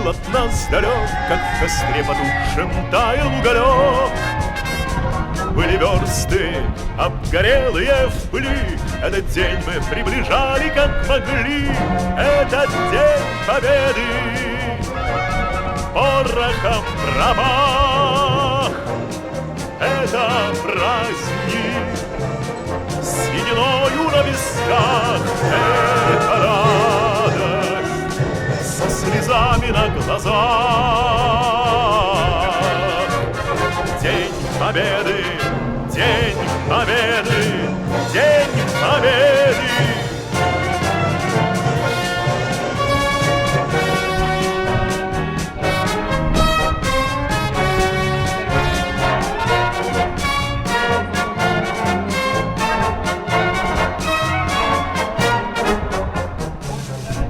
был от нас далек, как в костре потухшем таял уголек. Были версты, обгорелые в пыли, этот день мы приближали, как могли. Этот день победы порохом пропах. Это праздник с сединою на висках. Это радость со слезами на глазах. День победы, день победы, день победы.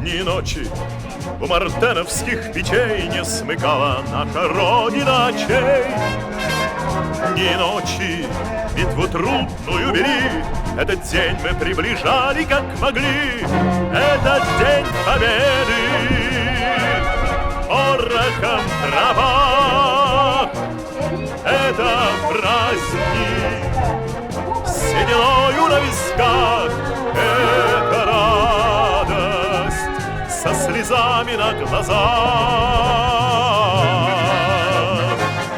Ни ночи у мартеновских печей не смыкала наша Родина очей. Ни ночи битву трудную вели, этот день мы приближали, как могли. Этот день победы порохом трава. Это праздник с сединою на висках. Это радость со слезами на глазах.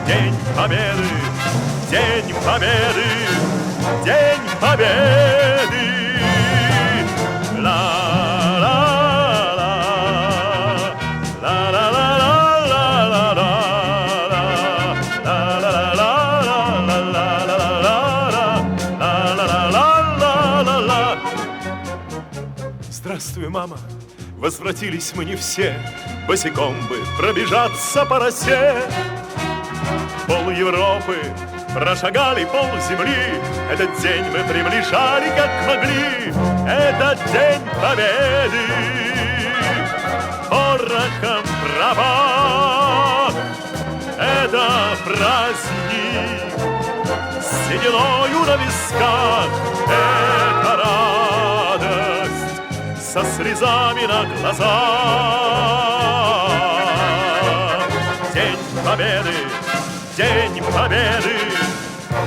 День победы, день победы, день победы. Ла-ла-ла, ла-ла-ла-ла-ла-ла-ла, ла-ла-ла-ла-ла-ла-ла-ла-ла-ла-ла-ла. Здравствуй, мама, возвратились мы не все, босиком бы пробежаться по росе. Пол Европы прошагали, пол земли, этот день мы приближали, как могли. Этот день победы порохом пропах. Это праздник с сединою на висках. Это радость со слезами на глазах. День победы, день победы,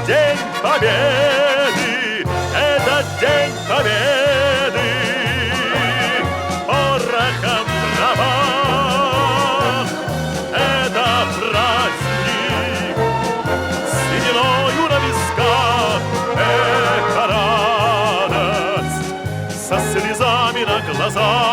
день победы. Это день победы порохом пропах. Это праздник с сединою на висках. Это радость со слезами на глазах.